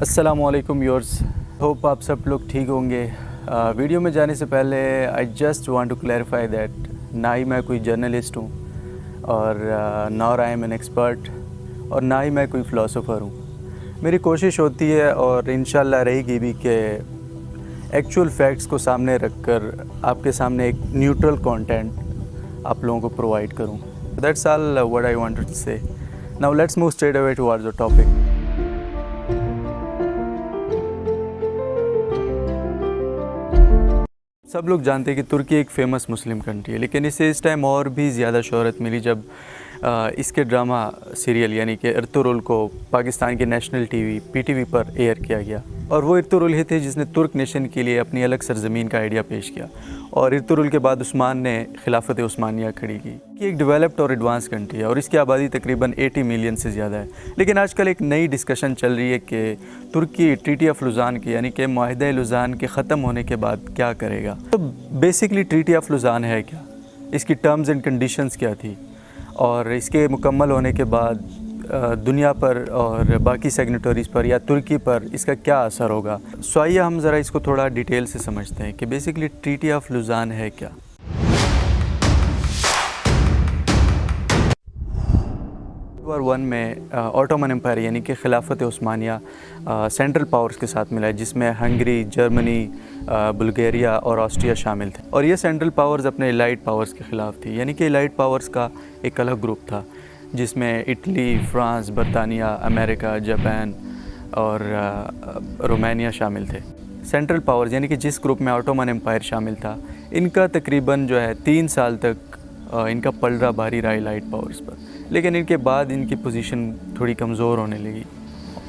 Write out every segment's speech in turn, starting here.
अस्सलामुअलैकुम viewers, hope आप सब लोग ठीक होंगे। वीडियो में जाने से पहले I just want to clarify that ना ही मैं कोई जर्नलिस्ट हूँ और nor I am an expert और ना ही मैं कोई फ़िलासफ़र हूँ। मेरी कोशिश होती है और इंशाल्लाह रहेगी भी कि एक्चुअल फैक्ट्स को सामने रखकर आपके सामने एक न्यूट्रल कंटेंट आप लोगों को प्रोवाइड करूँ। That's all what I wanted to say. Now let's move straight away towards the topic. सब लोग जानते हैं कि तुर्की एक फ़ेमस मुस्लिम कंट्री है, लेकिन इसे इस टाइम और भी ज़्यादा शोहरत मिली जब इसके ड्रामा सीरियल यानी कि इर्तुगरुल को पाकिस्तान के नेशनल टीवी पीटीवी पर एयर किया गया। और वो इर्तुगरुल ही थे जिसने तुर्क नेशन के लिए अपनी अलग सरजमीन का आइडिया पेश किया। और इर्तुगरुल के बाद उस्मान ने खिलाफत उस्मानिया खड़ी की कि एक डेवलप्ड और एडवांस कंट्री है और इसकी आबादी तकरीबन 80 मिलियन से ज़्यादा है। लेकिन आजकल एक नई डिस्कशन चल रही है कि तुर्की ट्रीटी ऑफ लुज़ान के यानी कि माहिदा लुज़ान के ख़त्म होने के बाद क्या करेगा। तो बेसिकली ट्रीटी ऑफ लुज़ान है क्या, इसकी टर्म्स एंड कंडीशंस क्या थी और इसके मुकम्मल होने के बाद दुनिया पर और बाकी सिग्नेटरीज़ पर या तुर्की पर इसका क्या असर होगा। सो आइए हम ज़रा इसको थोड़ा डिटेल से समझते हैं कि बेसिकली ट्रीटी ऑफ लुज़ान है क्या। वर्ल्ड वॉर 1 में ऑटोमन एम्पायर यानी कि खिलाफत उस्मानिया सेंट्रल पावर्स के साथ मिला है, जिसमें हंगरी, जर्मनी, बुल्गारिया और ऑस्ट्रिया शामिल थे। और ये सेंट्रल पावर्स अपने एलाइड पावर्स के ख़िलाफ़ थी, यानी कि एलाइड पावर्स का एक अलग ग्रुप था जिसमें इटली, फ्रांस, बरतानिया, अमेरिका, जापान और रोमानिया शामिल थे। सेंट्रल पावर्स यानी कि जिस ग्रुप में ऑटोमन एम्पायर शामिल था, इनका तकरीबन जो है 3 साल तक इनका पलड़ा भारी रहा एलाइड पावर्स पर। लेकिन इनके बाद इनकी पोजीशन थोड़ी कमज़ोर होने लगी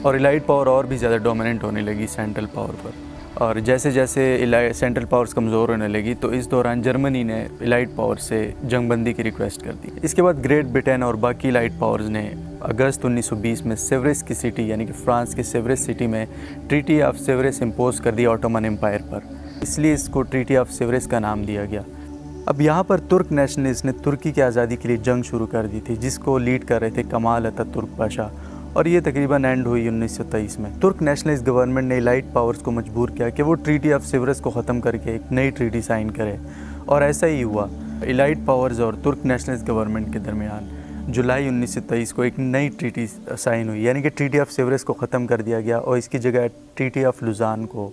और एलाइड पावर और भी ज़्यादा डोमिनेंट होने लगी सेंट्रल पावर पर। और जैसे जैसे सेंट्रल पावर्स कमज़ोर होने लगी तो इस दौरान जर्मनी ने एलाइड पावर से जंगबंदी की रिक्वेस्ट कर दी। इसके बाद ग्रेट ब्रिटेन और बाकी एलाइड पावर्स ने अगस्त 1920 में सेवरेस की सिटी यानी कि फ्रांस के सेवरेस सिटी में ट्रीटी ऑफ सेवरेस इम्पोज कर दी ऑटोमन एम्पायर पर। इसलिए इसको ट्रीटी ऑफ सेवरेस का नाम दिया गया। अब यहाँ पर तुर्क नेशनलिस्ट ने तुर्की की आज़ादी के लिए जंग शुरू कर दी थी, जिसको लीड कर रहे थे कमाल अतातुर्क पाशा, और ये तकरीबन एंड हुई 1923 में। तुर्क नेशनलिस्ट गवर्नमेंट ने एलाइड पावर्स को मजबूर किया कि वो ट्रीटी ऑफ सेवरेस को ख़त्म करके एक नई ट्रीटी साइन करे, और ऐसा ही हुआ। एलाइड पावर्स और तुर्क नेशनलिस्ट गवर्नमेंट के दरमियान जुलाई 1923 को एक नई ट्रीटी साइन हुई, यानी कि ट्रीटी ऑफ सेवरेस को ख़त्म कर दिया गया और इसकी जगह ट्रीटी ऑफ लुज़ान को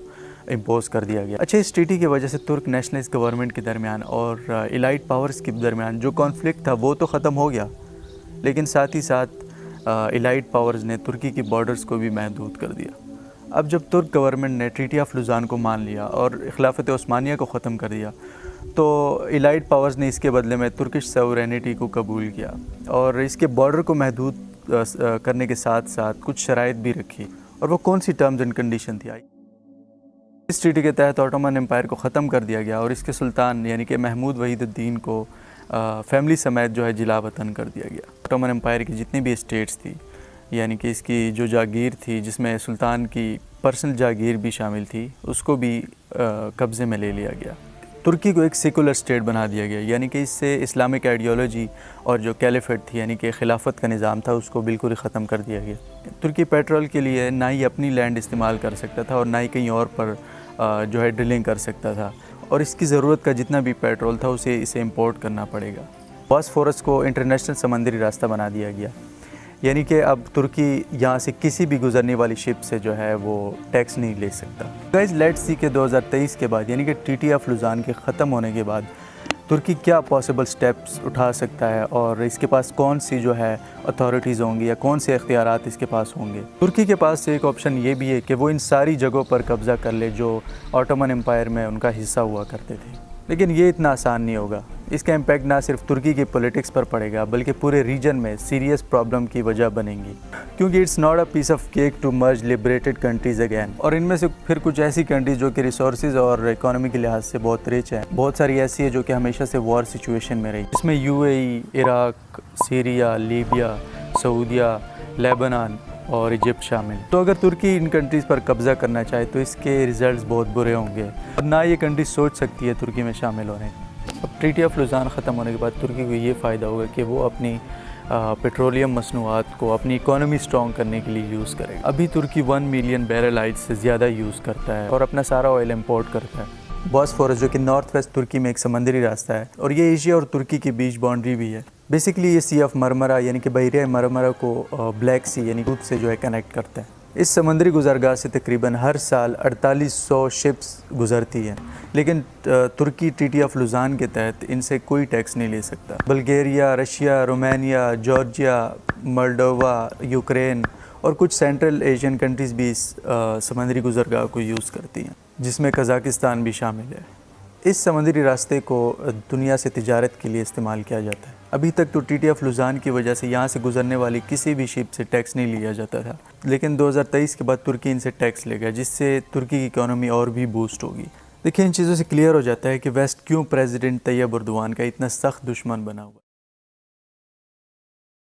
इम्पोज कर दिया गया। अच्छा, इस ट्रीटी की वजह से तुर्क नेशनलिस्ट गवर्नमेंट के दरमियान और एलाइड पावर्स के दरमियान जो कॉन्फ्लिक्ट था वो तो ख़त्म हो गया, लेकिन साथ ही साथ एलाइड पावर्स ने तुर्की की बॉर्डर्स को भी महदूद कर दिया। अब जब तुर्क गवर्नमेंट ने ट्रीटी ऑफ लुज़ान को मान लिया और खिलाफत उस्मानिया को ख़त्म कर दिया, तो एलाइड पावर्स ने इसके बदले में तुर्किश सॉवरेनिटी को कबूल किया और इसके बॉर्डर को महदूद करने के साथ साथ कुछ शराइत भी रखी। और वो कौन सी टर्म्स एंड कंडीशन थी? इस ट्रीटी के तहत ऑटोमन एम्पायर को ख़त्म कर दिया गया और इसके सुल्तान यानी कि महमूद वहीदुद्दीन को फैमिली समेत जो है जिला वतन कर दिया गया। ऑटोमन एम्पायर की जितनी भी स्टेट्स थी, यानी कि इसकी जो जागीर थी जिसमें सुल्तान की पर्सनल जागीर भी शामिल थी, उसको भी कब्ज़े में ले लिया गया। तुर्की को एक सेकुलर स्टेट बना दिया गया, यानी कि इससे इस्लामिक आइडियोलॉजी और जो कैलिफेट थी यानी कि खिलाफत का निज़ाम था उसको बिल्कुल ही ख़त्म कर दिया गया। तुर्की पेट्रोल के लिए ना ही अपनी लैंड इस्तेमाल कर सकता था और ना ही कहीं और पर जो है ड्रिलिंग कर सकता था, और इसकी ज़रूरत का जितना भी पेट्रोल था इसे इंपोर्ट करना पड़ेगा। बॉस्फोरस को इंटरनेशनल समंदरी रास्ता बना दिया गया, यानी कि अब तुर्की यहाँ से किसी भी गुजरने वाली शिप से जो है वो टैक्स नहीं ले सकता। गाइस, लेट्स सी के 2023 के बाद यानी कि ट्रीटी ऑफ लुज़ान के ख़त्म होने के बाद तुर्की क्या पॉसिबल स्टेप्स उठा सकता है और इसके पास कौन सी जो है अथॉरिटीज़ होंगी या कौन से इख्तियारात इसके पास होंगे। तुर्की के पास एक ऑप्शन ये भी है कि वो इन सारी जगहों पर कब्ज़ा कर ले जो ऑटोमन एम्पायर में उनका हिस्सा हुआ करते थे, लेकिन ये इतना आसान नहीं होगा। इसका इम्पैक्ट ना सिर्फ तुर्की की पॉलिटिक्स पर पड़ेगा बल्कि पूरे रीजन में सीरियस प्रॉब्लम की वजह बनेंगी, क्योंकि it's not a piece of cake to merge liberated countries again. और इनमें से फिर कुछ ऐसी कंट्रीज़ जो कि रिसोर्सेज और इकोनॉमी के लिहाज से बहुत रिच है, बहुत सारी ऐसी है जो कि हमेशा से वॉर सिचुएशन में रही, इसमें यूएई, इराक, सीरिया, लीबिया, सऊदिया, लेबनान और इजिप्ट शामिल। तो अगर तुर्की इन कंट्रीज़ पर कब्ज़ा करना चाहे तो इसके रिज़ल्ट्स बहुत बुरे होंगे और ना ये कंट्री सोच सकती है तुर्की में शामिल होने। अब ट्रीटी ऑफ लुज़ान ख़त्म होने के बाद तुर्की को ये फ़ायदा होगा कि वो अपनी पेट्रोलियम मसनूआत को अपनी इकोनॉमी स्ट्रॉन्ग करने के लिए यूज़ करेगा। अभी तुर्की 1 मिलियन बैरल ऑयल से ज़्यादा यूज़ करता है और अपना सारा ऑयल इंपोर्ट करता है। बॉस्फोरस जो कि नॉर्थ वेस्ट तुर्की में एक समंदरी रास्ता है और ये एशिया और तुर्की के बीच बाउंड्री भी है। बेसिकली ये सी ऑफ मरमरा यानी कि बहरिया मरमरा को ब्लैक सी यानी दूध से जो है कनेक्ट करता है। इस समुद्री गुजरगाह से तकरीबन हर साल 4800 शिप्स गुजरती हैं, लेकिन तुर्की ट्रीटी ऑफ लुजान के तहत इनसे कोई टैक्स नहीं ले सकता। Bulgaria, Russia, Romania, Georgia, Moldova, Ukraine और कुछ सेंट्रल एशियन कंट्रीज़ भी इस समुद्री गुजरगाह को यूज़ करती हैं, जिसमें कज़ाकिस्तान भी शामिल है। इस समुद्री रास्ते को दुनिया से तिजारत के लिए इस्तेमाल किया जाता है। अभी तक तो ट्रीटी ऑफ लुजान की वजह से यहाँ से गुजरने वाली किसी भी शिप से टैक्स नहीं लिया जाता था, लेकिन 2023 के बाद तुर्की इनसे टैक्स लेगा, जिससे तुर्की की इकोनॉमी और भी बूस्ट होगी। देखिए, इन चीज़ों से क्लियर हो जाता है कि वेस्ट क्यों प्रेसिडेंट तैयब एर्दोगान का इतना सख्त दुश्मन बना हुआ है।